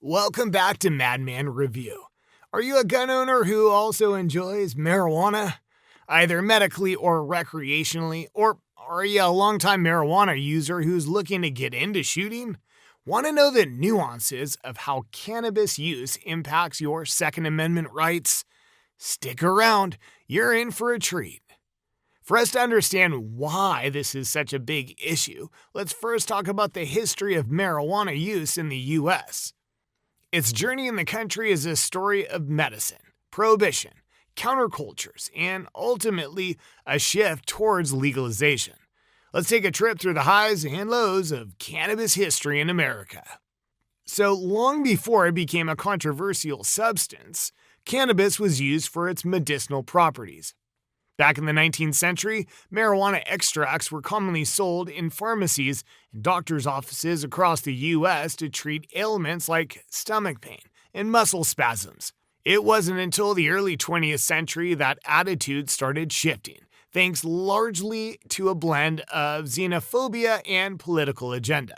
Welcome back to Madman Review. Are you a gun owner who also enjoys marijuana, either medically or recreationally, or are you a longtime marijuana user who's looking to get into shooting? Want to know the nuances of how cannabis use impacts your Second Amendment rights? Stick around, you're in for a treat. For us to understand why this is such a big issue, let's first talk about the history of marijuana use in the U.S. Its journey in the country is a story of medicine, prohibition, countercultures, and ultimately a shift towards legalization. Let's take a trip through the highs and lows of cannabis history in America. So long before it became a controversial substance, cannabis was used for its medicinal properties. Back in the 19th century, marijuana extracts were commonly sold in pharmacies and doctors' offices across the U.S. to treat ailments like stomach pain and muscle spasms. It wasn't until the early 20th century that attitudes started shifting, thanks largely to a blend of xenophobia and political agenda.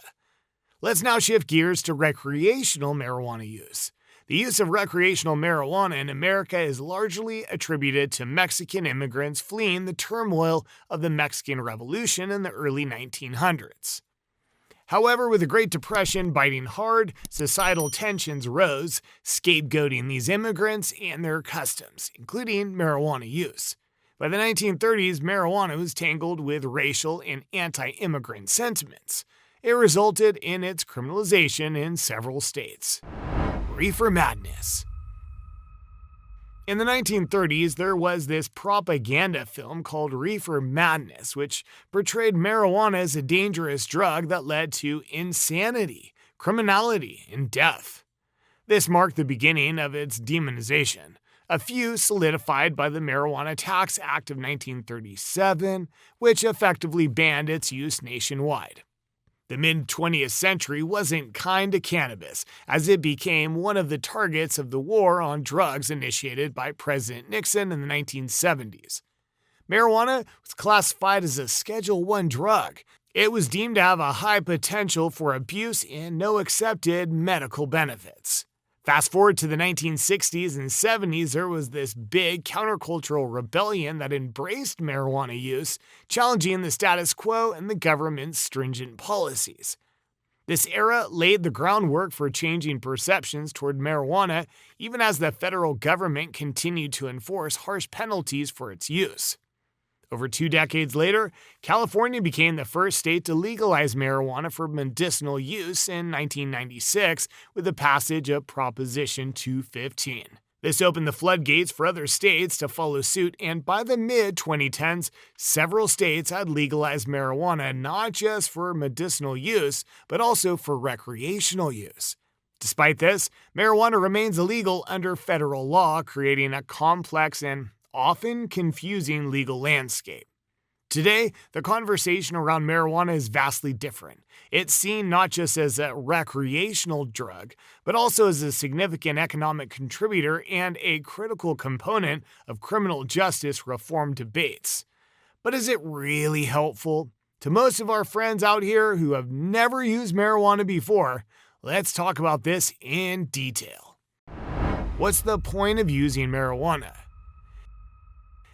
Let's now shift gears to recreational marijuana use. The use of recreational marijuana in America is largely attributed to Mexican immigrants fleeing the turmoil of the Mexican Revolution in the early 1900s. However, with the Great Depression biting hard, societal tensions rose, scapegoating these immigrants and their customs, including marijuana use. By the 1930s, marijuana was tangled with racial and anti-immigrant sentiments. It resulted in its criminalization in several states. Reefer madness. In the 1930s, there was this propaganda film called Reefer Madness, which portrayed marijuana as a dangerous drug that led to insanity, criminality, and death. This marked the beginning of its demonization, a few solidified by the Marijuana Tax Act of 1937, which effectively banned its use nationwide. The mid-20th century wasn't kind to cannabis, as it became one of the targets of the war on drugs initiated by President Nixon in the 1970s. Marijuana was classified as a Schedule I drug. It was deemed to have a high potential for abuse and no accepted medical benefits. Fast forward to the 1960s and 70s, there was this big countercultural rebellion that embraced marijuana use, challenging the status quo and the government's stringent policies. This era laid the groundwork for changing perceptions toward marijuana, even as the federal government continued to enforce harsh penalties for its use. Over 2 decades later, California became the first state to legalize marijuana for medicinal use in 1996 with the passage of Prohibition 215. This opened the floodgates for other states to follow suit, and by the mid-2010s, several states had legalized marijuana not just for medicinal use, but also for recreational use. Despite this, marijuana remains illegal under federal law, creating a complex and often confusing legal landscape. Today, the conversation around marijuana is vastly different. It's seen not just as a recreational drug, but also as a significant economic contributor and a critical component of criminal justice reform debates. But is it really helpful? To most of our friends out here who have never used marijuana before, let's talk about this in detail. What's the point of using marijuana?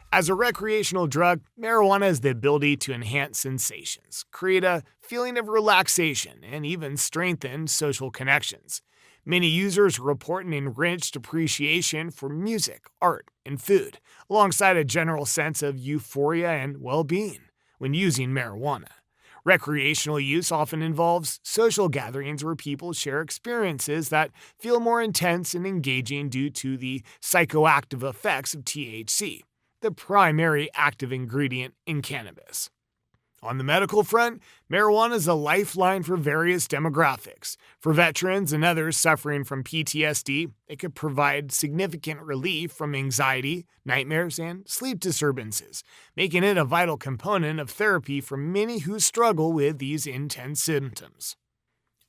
As a recreational drug, marijuana has the ability to enhance sensations, create a feeling of relaxation, and even strengthen social connections. Many users report an enriched appreciation for music, art, and food, alongside a general sense of euphoria and well-being when using marijuana. Recreational use often involves social gatherings where people share experiences that feel more intense and engaging due to the psychoactive effects of THC, the primary active ingredient in cannabis. On the medical front, marijuana is a lifeline for various demographics. For veterans and others suffering from PTSD, it could provide significant relief from anxiety, nightmares, and sleep disturbances, making it a vital component of therapy for many who struggle with these intense symptoms.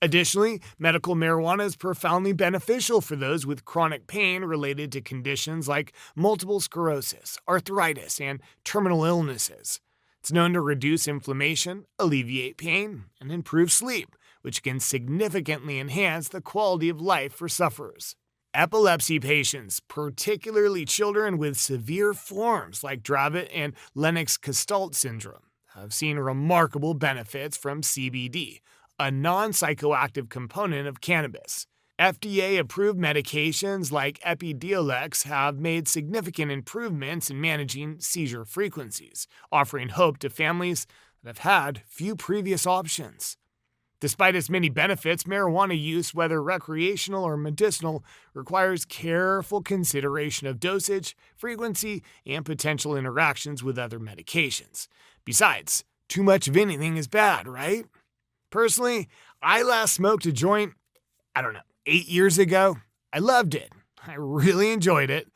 Additionally, medical marijuana is profoundly beneficial for those with chronic pain related to conditions like multiple sclerosis, arthritis, and terminal illnesses. It's known to reduce inflammation, alleviate pain, and improve sleep, which can significantly enhance the quality of life for sufferers. Epilepsy patients, particularly children with severe forms like Dravet and Lennox-Gastaut syndrome, have seen remarkable benefits from CBD, a non-psychoactive component of cannabis. FDA-approved medications like Epidiolex have made significant improvements in managing seizure frequencies, offering hope to families that have had few previous options. Despite its many benefits, marijuana use, whether recreational or medicinal, requires careful consideration of dosage, frequency, and potential interactions with other medications. Besides, too much of anything is bad, right? Personally, I last smoked a joint, 8 years ago. I loved it. I really enjoyed it,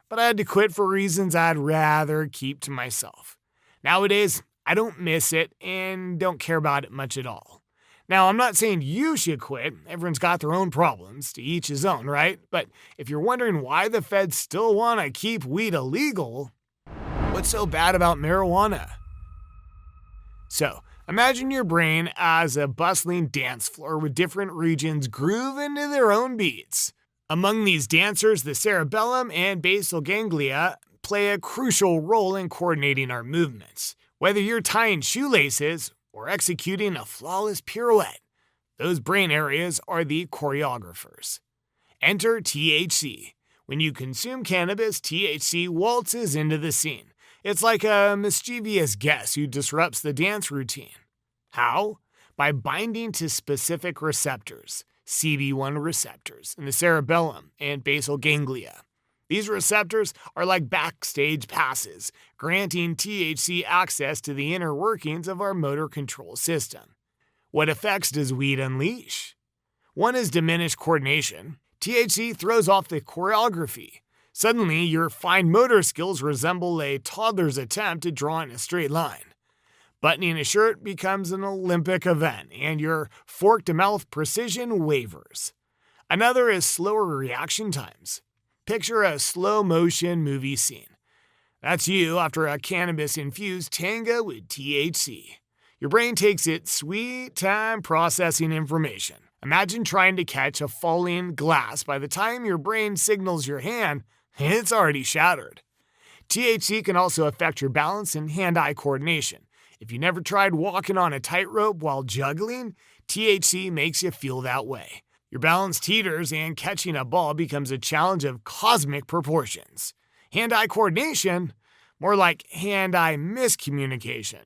but I had to quit for reasons I'd rather keep to myself. Nowadays, I don't miss it and don't care about it much at all. Now, I'm not saying you should quit. Everyone's got their own problems, to each his own, right? But if you're wondering why the feds still want to keep weed illegal, what's so bad about marijuana? So, imagine your brain as a bustling dance floor with different regions grooving to their own beats. Among these dancers, the cerebellum and basal ganglia play a crucial role in coordinating our movements. Whether you're tying shoelaces or executing a flawless pirouette, those brain areas are the choreographers. Enter THC. When you consume cannabis, THC waltzes into the scene. It's like a mischievous guest who disrupts the dance routine. How? By binding to specific receptors, CB1 receptors, in the cerebellum and basal ganglia. These receptors are like backstage passes, granting THC access to the inner workings of our motor control system. What effects does weed unleash? One is diminished coordination. THC throws off the choreography. Suddenly, your fine motor skills resemble a toddler's attempt to draw in a straight line. Buttoning a shirt becomes an Olympic event, and your fork-to-mouth precision wavers. Another is slower reaction times. Picture a slow-motion movie scene. That's you after a cannabis-infused tango with THC. Your brain takes its sweet time processing information. Imagine trying to catch a falling glass. By the time your brain signals your hand, it's already shattered. THC can also affect your balance and hand-eye coordination. If you never tried walking on a tightrope while juggling, THC makes you feel that way. Your balance teeters and catching a ball becomes a challenge of cosmic proportions. Hand-eye coordination, more like hand-eye miscommunication.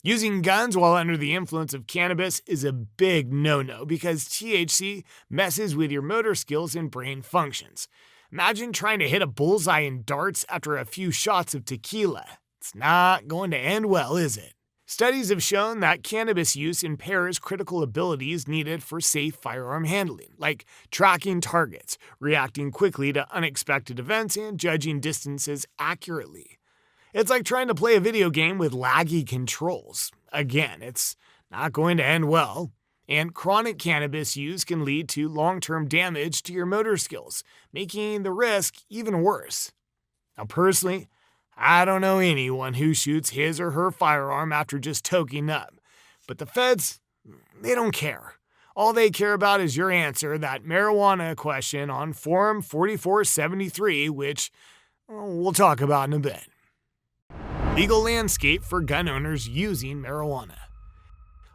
Using guns while under the influence of cannabis is a big no-no because THC messes with your motor skills and brain functions. Imagine trying to hit a bullseye in darts after a few shots of tequila. It's not going to end well, is it? Studies have shown that cannabis use impairs critical abilities needed for safe firearm handling, like tracking targets, reacting quickly to unexpected events, and judging distances accurately. It's like trying to play a video game with laggy controls. Again, it's not going to end well. And chronic cannabis use can lead to long-term damage to your motor skills, making the risk even worse. Now, personally, I don't know anyone who shoots his or her firearm after just toking up. But the feds, they don't care. All they care about is your answer, that marijuana question on Form 4473, which we'll talk about in a bit. Legal landscape for gun owners using marijuana.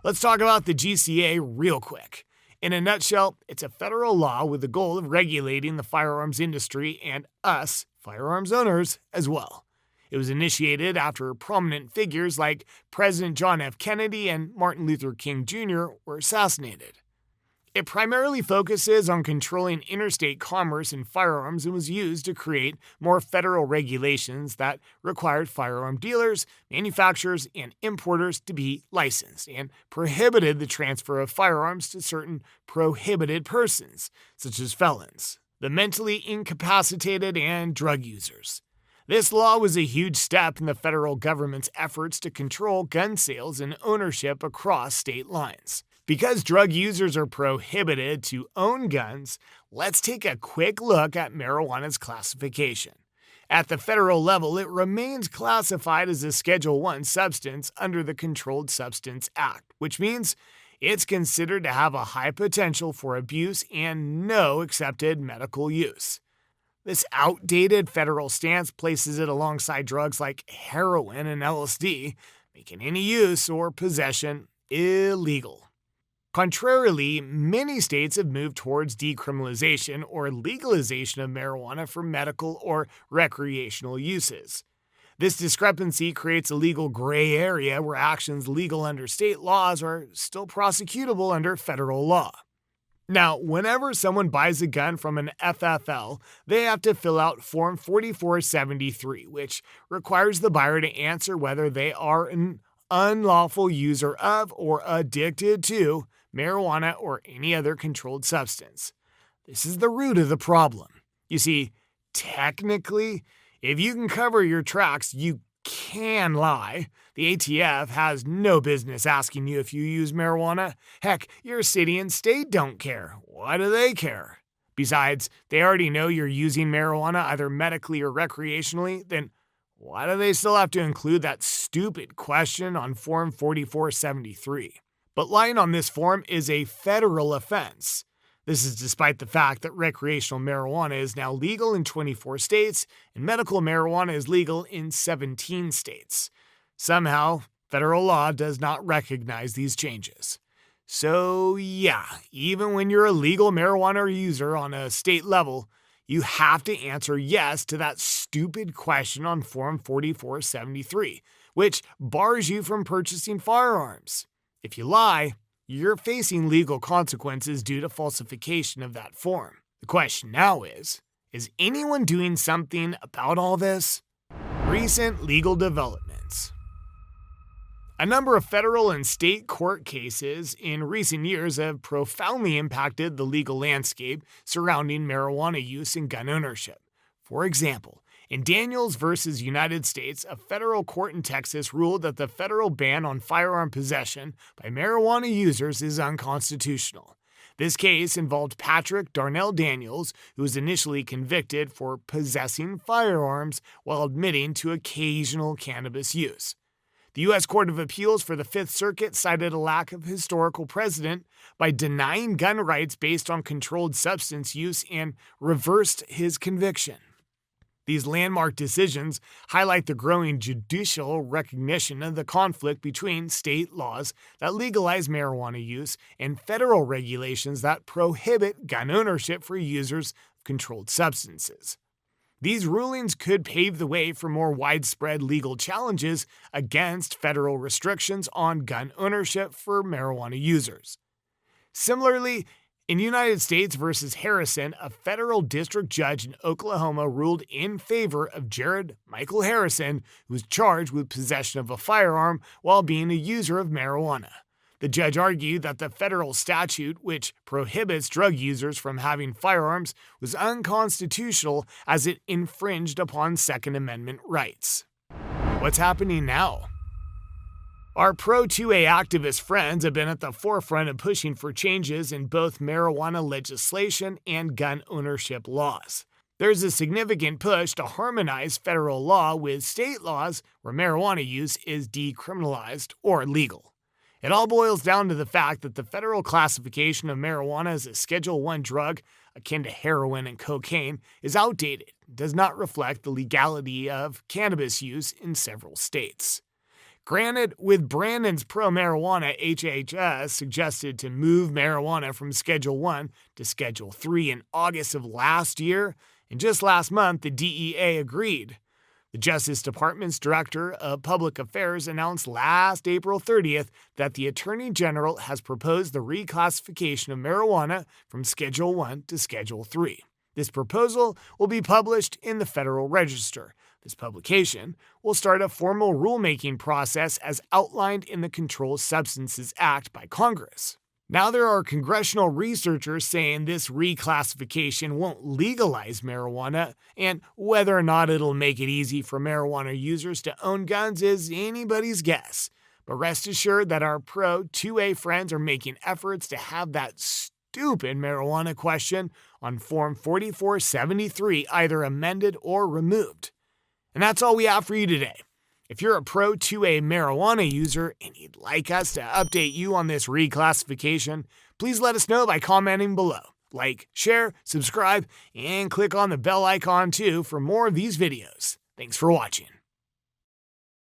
Let's talk about the GCA real quick. In a nutshell, it's a federal law with the goal of regulating the firearms industry and us, firearms owners, as well. It was initiated after prominent figures like President John F. Kennedy and Martin Luther King Jr. were assassinated. It primarily focuses on controlling interstate commerce in firearms and was used to create more federal regulations that required firearm dealers, manufacturers, and importers to be licensed and prohibited the transfer of firearms to certain prohibited persons, such as felons, the mentally incapacitated, and drug users. This law was a huge step in the federal government's efforts to control gun sales and ownership across state lines. Because drug users are prohibited to own guns, let's take a quick look at marijuana's classification. At the federal level, it remains classified as a Schedule I substance under the Controlled Substance Act, which means It's considered to have a high potential for abuse and no accepted medical use. This outdated federal stance places it alongside drugs like heroin and LSD, making any use or possession illegal. Contrarily, many states have moved towards decriminalization or legalization of marijuana for medical or recreational uses. This discrepancy creates a legal gray area where actions legal under state laws are still prosecutable under federal law. Now, whenever someone buys a gun from an FFL, they have to fill out Form 4473, which requires the buyer to answer whether they are an unlawful user of or addicted to marijuana or any other controlled substance. This is the root of the problem. You see, technically, if you can cover your tracks, you can lie. The ATF has no business asking you if you use marijuana. Heck, your city and state don't care. Why do they care? Besides, they already know you're using marijuana either medically or recreationally, then why do they still have to include that stupid question on Form 4473? But lying on this form is a federal offense. This is despite the fact that recreational marijuana is now legal in 24 states and medical marijuana is legal in 17 states. Somehow, federal law does not recognize these changes. So yeah, even when you're a legal marijuana user on a state level, you have to answer yes to that stupid question on Form 4473, which bars you from purchasing firearms. If you lie, you're facing legal consequences due to falsification of that form. The question now is anyone doing something about all this? Recent legal developments. A number of federal and state court cases in recent years have profoundly impacted the legal landscape surrounding marijuana use and gun ownership. For example, in Daniels v. United States, a federal court in Texas ruled that the federal ban on firearm possession by marijuana users is unconstitutional. This case involved Patrick Darnell Daniels, who was initially convicted for possessing firearms while admitting to occasional cannabis use. The U.S. Court of Appeals for the Fifth Circuit cited a lack of historical precedent by denying gun rights based on controlled substance use and reversed his conviction. These landmark decisions highlight the growing judicial recognition of the conflict between state laws that legalize marijuana use and federal regulations that prohibit gun ownership for users of controlled substances. These rulings could pave the way for more widespread legal challenges against federal restrictions on gun ownership for marijuana users. Similarly, in United States v. Harrison, a federal district judge in Oklahoma ruled in favor of Jared Michael Harrison, who was charged with possession of a firearm while being a user of marijuana. The judge argued that the federal statute, which prohibits drug users from having firearms, was unconstitutional as it infringed upon Second Amendment rights. What's happening now? Our pro-2A activist friends have been at the forefront of pushing for changes in both marijuana legislation and gun ownership laws. There's a significant push to harmonize federal law with state laws where marijuana use is decriminalized or legal. It all boils down to the fact that the federal classification of marijuana as a Schedule I drug, akin to heroin and cocaine, is outdated and does not reflect the legality of cannabis use in several states. Granted, with Brandon's pro-marijuana HHS suggested to move marijuana from Schedule I to Schedule III in August of last year, and just last month the DEA agreed. The Justice Department's Director of Public Affairs announced last April 30th that the Attorney General has proposed the reclassification of marijuana from Schedule I to Schedule III. This proposal will be published in the Federal Register. This publication will start a formal rulemaking process as outlined in the Controlled Substances Act by Congress. Now there are congressional researchers saying this reclassification won't legalize marijuana, and whether or not it'll make it easy for marijuana users to own guns is anybody's guess. But rest assured that our pro-2A friends are making efforts to have that stupid marijuana question on Form 4473 either amended or removed. And that's all we have for you today. If you're a pro 2A marijuana user and you'd like us to update you on this reclassification, please let us know by commenting below. Like, share, subscribe, and click on the bell icon too for more of these videos. Thanks for watching.